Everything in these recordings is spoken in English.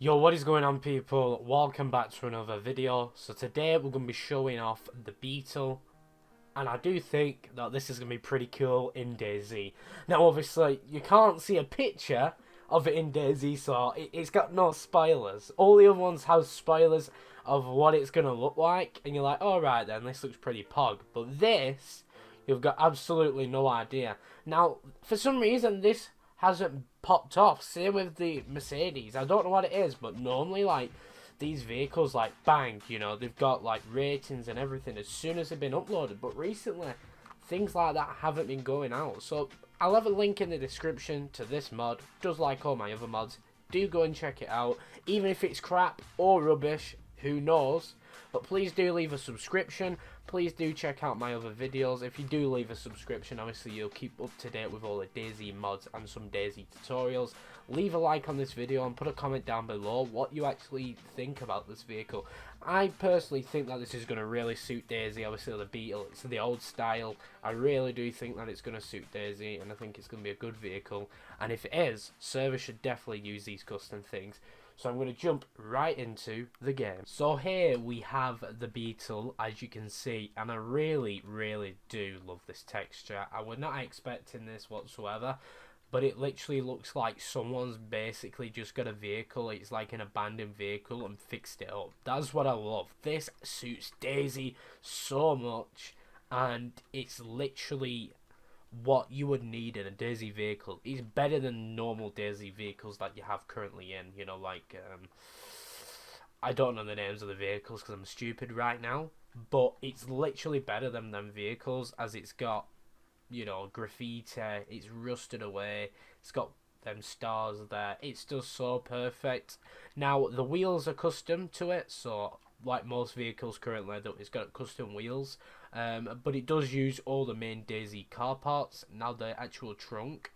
Yo, what is going on, people? Welcome back to another video. So today we're going to be showing off the Beetle, and I do think that this is going to be pretty cool in DayZ. Now obviously you can't see a picture of it in DayZ, so it's got no spoilers. All the other ones have spoilers of what it's going to look like, and you're like, alright then, this looks pretty pog. But this, you've got absolutely no idea. Now, for some reason this hasn't popped off. Same with the Mercedes. I don't know what it is, but normally, like, these vehicles, like, bang, you know, they've got, like, ratings and everything as soon as they've been uploaded. But recently, things like that haven't been going out. So, I'll have a link in the description to this mod, just like all my other mods. Do go and check it out. Even if it's crap or rubbish, who knows? But please do leave a subscription. Please do check out my other videos. If you do leave a subscription, obviously you'll keep up to date with all the DayZ mods and some DayZ tutorials. Leave a like on this video and put a comment down below what you actually think about this vehicle. I personally think that this is going to really suit DayZ. Obviously the Beetle, it's the old style. I really do think that it's going to suit DayZ, and I think it's going to be a good vehicle. And if it is, servers should definitely use these custom things. So I'm going to jump right into the game. So here we have the Beetle, as you can see, and I really do love this texture. I was not expecting this whatsoever, but it literally looks like someone's basically just got a vehicle. It's like an abandoned vehicle and fixed it up. That's what I love. This suits DayZ so much, and it's literally what you would need in a DayZ vehicle. It's better than normal DayZ vehicles that you have currently in, you know, like, I don't know the names of the vehicles because I'm stupid right now, but it's literally better than them vehicles, as it's got, you know, graffiti, it's rusted away, it's got them stars there, it's just so perfect. Now, the wheels are custom to it, so like most vehicles currently, it's got custom wheels, but it does use all the main DayZ car parts. Now the actual trunk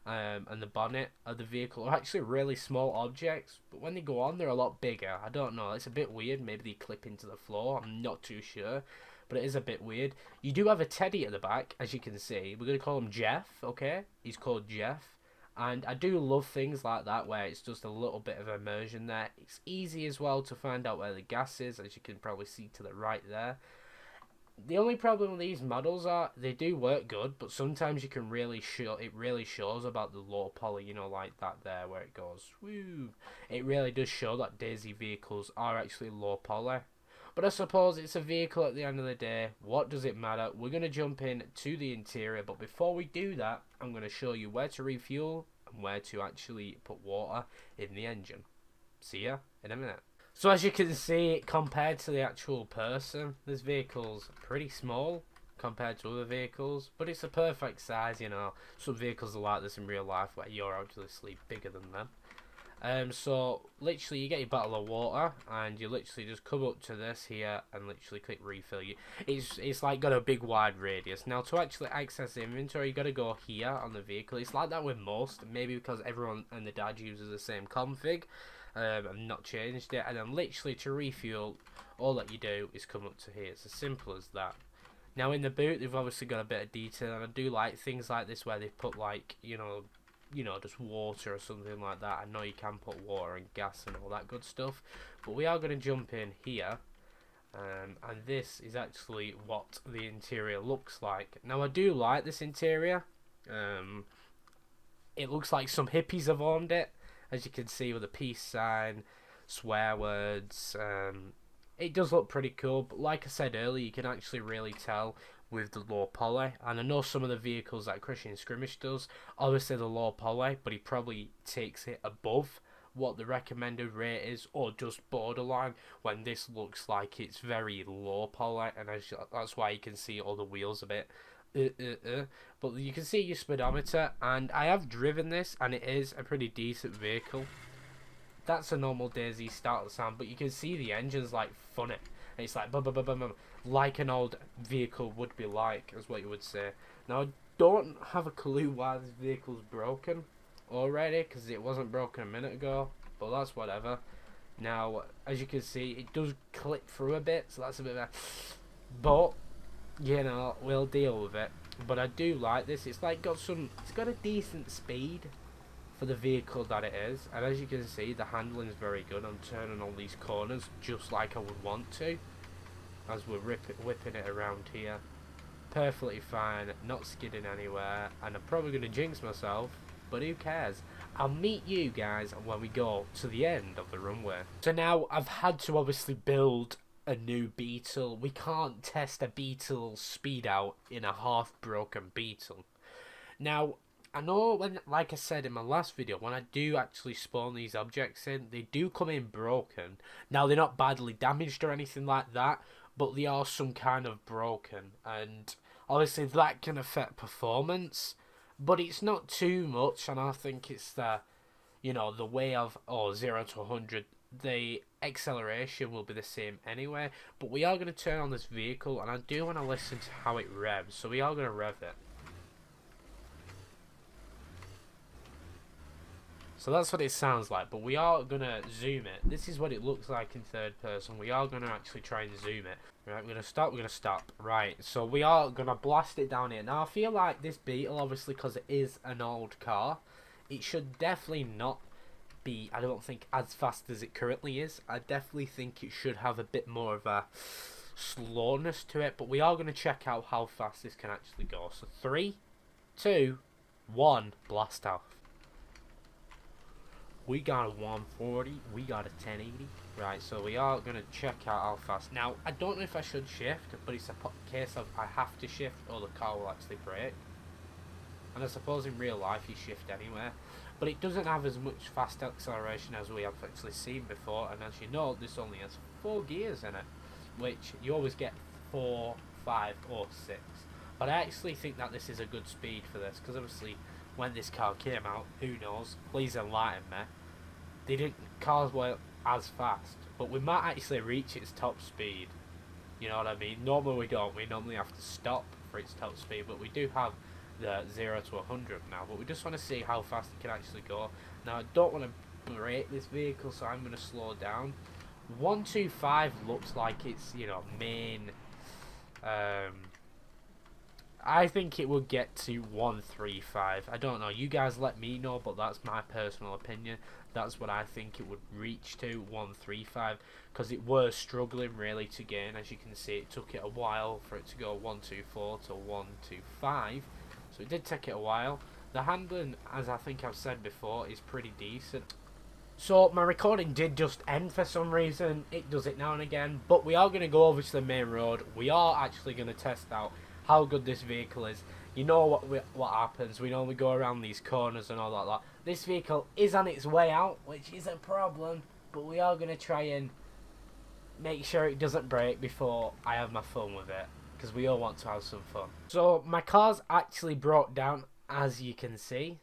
and the bonnet of the vehicle are actually really small objects, but when they go on they're a lot bigger. I don't know, it's a bit weird, maybe they clip into the floor, I'm not too sure, but it is a bit weird. You do have a teddy at the back, as you can see. We're going to call him Jeff, okay? He's called Jeff. And I do love things like that, where it's just a little bit of immersion there. It's easy as well to find out where the gas is, as you can probably see to the right there. The only problem with these models are they do work good, but sometimes you can really show it really shows about the low poly, you know, like that there where it goes woo. It really does show that DayZ vehicles are actually low poly. But I suppose it's a vehicle at the end of the day. What does it matter? We're going to jump in to the interior. But before we do that, I'm going to show you where to refuel and where to actually put water in the engine. See ya in a minute. So as you can see, compared to the actual person, this vehicle's pretty small compared to other vehicles. But it's a perfect size, you know. Some vehicles are like this in real life, where you're actually bigger than them. So literally you get your bottle of water and you literally just come up to this here and literally click refill. It's like got a big wide radius. Now to actually access the inventory, you got to go here on the vehicle. It's like that with most, maybe because everyone and the dad uses the same config and not changed it. And then literally to refuel, all that you do is come up to here. It's as simple as that. Now in the boot, they've obviously got a bit of detail, and I do like things like this where they put, like, you know, just water or something like that. I know you can put water and gas and all that good stuff, but we are going to jump in here, and this is actually what the interior looks like. Now I do like this interior. It looks like some hippies have owned it, as you can see, with a peace sign, swear words. It does look pretty cool, but like I said earlier, you can actually really tell with the low poly. And I know some of the vehicles that Christian Scrimmage does, obviously the low poly, but he probably takes it above what the recommended rate is, or just borderline, when this looks like it's very low poly, and that's why you can see all the wheels a bit but you can see your speedometer, and I have driven this and it is a pretty decent vehicle. That's a normal DayZ starter sound, but you can see the engine's like funny. It's like bum, bum, bum, bum, bum, like an old vehicle would be like, is what you would say. Now I don't have a clue why this vehicle's broken already, because it wasn't broken a minute ago, but that's whatever. Now as you can see, it does clip through a bit, so that's a bit of a, but you know, we'll deal with it. But I do like this. It's like it's got a decent speed for the vehicle that it is, and as you can see, the handling is very good. I'm turning all these corners just like I would want to, as we're whipping it around here. Perfectly fine, not skidding anywhere, and I'm probably going to jinx myself, but who cares? I'll meet you guys when we go to the end of the runway. So now I've had to obviously build a new Beetle. We can't test a Beetle speed out in a half broken Beetle. Now, I know when, like I said in my last video, when I do actually spawn these objects in, they do come in broken. Now, they're not badly damaged or anything like that, but they are some kind of broken. And obviously that can affect performance, but it's not too much. And I think it's the, you know, the way of 0 to 100, the acceleration will be the same anyway. But we are going to turn on this vehicle, and I do want to listen to how it revs. So we are going to rev it. So that's what it sounds like, but we are going to zoom it. This is what it looks like in third person. We are going to actually try and zoom it. Right, we're going to stop. Right, so we are going to blast it down here. Now, I feel like this Beetle, obviously, because it is an old car, it should definitely not be, I don't think, as fast as it currently is. I definitely think it should have a bit more of a slowness to it, but we are going to check out how fast this can actually go. So 3, 2, 1, blast off. We got a 140, we got a 1080. Right, so we are going to check out how fast. Now, I don't know if I should shift, but it's a case of I have to shift or the car will actually brake. And I suppose in real life you shift anywhere. But it doesn't have as much fast acceleration as we have actually seen before. And as you know, this only has 4 gears in it, which you always get 4, 5 or 6. But I actually think that this is a good speed for this, because obviously when this car came out, who knows, please enlighten me, cars weren't as fast, but we might actually reach its top speed, you know what I mean? Normally we don't, we normally have to stop for its top speed, but we do have the 0 to 100 now, but we just want to see how fast it can actually go. Now, I don't want to brake this vehicle, so I'm going to slow down. 125 looks like it's, you know, main, I think it would get to 135. I don't know. You guys let me know, but that's my personal opinion. That's what I think it would reach to, 135, because it was struggling really to gain. As you can see, it took it a while for it to go 124 to 125. So it did take it a while. The handling, as I think I've said before, is pretty decent. So my recording did just end for some reason. It does it now and again. But we are going to go over to the main road. We are actually going to test out how good this vehicle is. You know what happens. We normally go around these corners and all that. This vehicle is on its way out, which is a problem. But we are going to try and make sure it doesn't break before I have my fun with it, because we all want to have some fun. So my car's actually broke down, as you can see.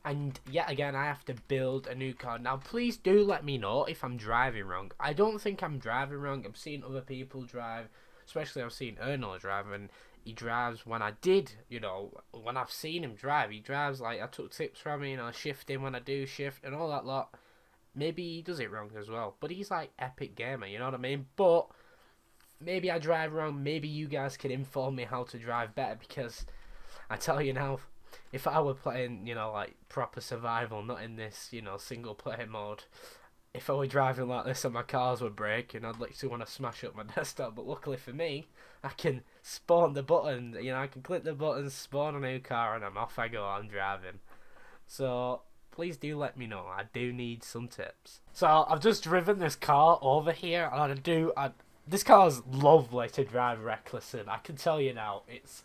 And yet again, I have to build a new car. Now, please do let me know if I'm driving wrong. I don't think I'm driving wrong. I'm seeing other people drive. Especially I've seen Ernol drive, and he drives when I did, you know, when I've seen him drive, he drives like I took tips from him, you know, shifting when I do shift and all that lot. Maybe he does it wrong as well, but he's like epic gamer, you know what I mean? But maybe I drive wrong, maybe you guys can inform me how to drive better, because I tell you now, if I were playing, you know, like proper survival, not in this, you know, single player mode, if I were driving like this and my cars were breaking, I'd literally want to smash up my desktop. But luckily for me, I can spawn the button, you know, I can click the button, spawn a new car, and I'm off I go, I'm driving. So please do let me know, I do need some tips. So I've just driven this car over here, and this car is lovely to drive reckless in, I can tell you now, it's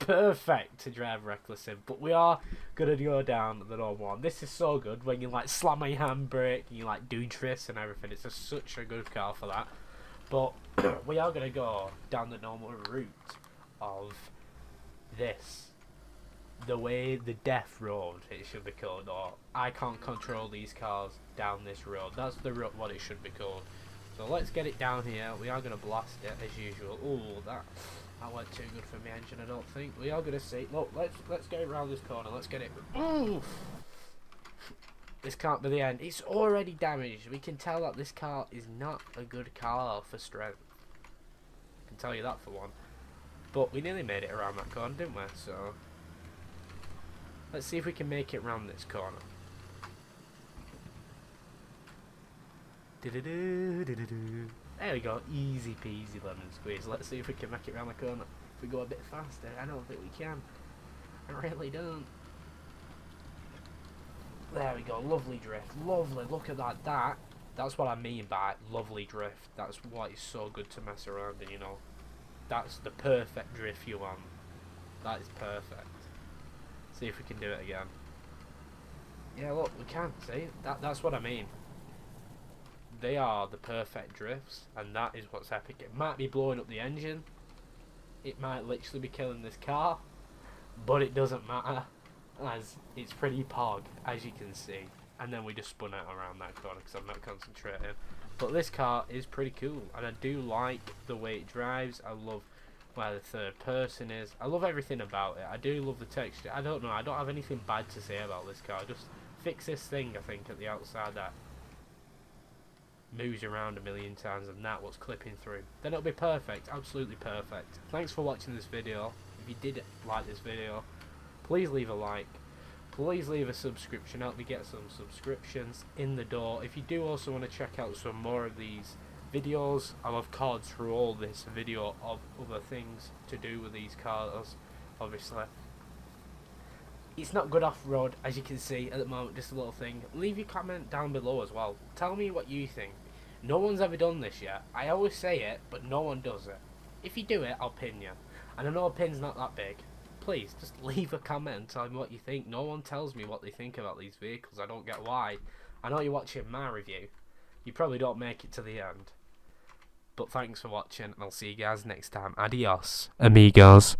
perfect to drive reckless in. But we are gonna go down the normal one. This is so good when you like slam on your handbrake and you like do drifts and everything. It's such a good car for that. But we are gonna go down the normal route of this, the death road it should be called, or I can't control these cars down this road. That's the road, what it should be called. So let's get it down here. We are gonna blast it as usual. Oh, that went too good for my engine, I don't think. We are gonna see. Look, let's get it around this corner. Let's get it. Ooh! This can't be the end. It's already damaged. We can tell that this car is not a good car for strength. I can tell you that for one. But we nearly made it around that corner, didn't we? So let's see if we can make it around this corner. There we go, easy peasy lemon squeeze. Let's see if we can make it round the corner. If we go a bit faster, I don't think we can. I really don't. There we go, lovely drift, lovely. Look at that. That's what I mean by lovely drift. That's why it's so good to mess around in, you know. That's the perfect drift you want. That is perfect. See if we can do it again. Yeah, look, we can. See, that's what I mean. They are the perfect drifts, and that is what's epic. It might be blowing up the engine. It might literally be killing this car, but it doesn't matter, as it's pretty pog, as you can see. And then we just spun out around that corner because I'm not concentrating. But this car is pretty cool, and I do like the way it drives. I love where the third person is. I love everything about it. I do love the texture. I don't know, I don't have anything bad to say about this car. Just fix this thing, I think, at the outside that moves around a million times, and that what's clipping through. Then it'll be perfect, absolutely perfect. Thanks for watching this video. If you did like this video, please leave a like. Please leave a subscription, help me get some subscriptions in the door. If you do also want to check out some more of these videos, I'll have cards through all this video of other things to do with these cars, obviously. It's not good off-road, as you can see at the moment, just a little thing. Leave your comment down below as well. Tell me what you think. No one's ever done this yet. I always say it, but no one does it. If you do it, I'll pin you. And I know a pin's not that big. Please, just leave a comment and tell me what you think. No one tells me what they think about these vehicles. I don't get why. I know you're watching my review. You probably don't make it to the end. But thanks for watching, and I'll see you guys next time. Adios, amigos.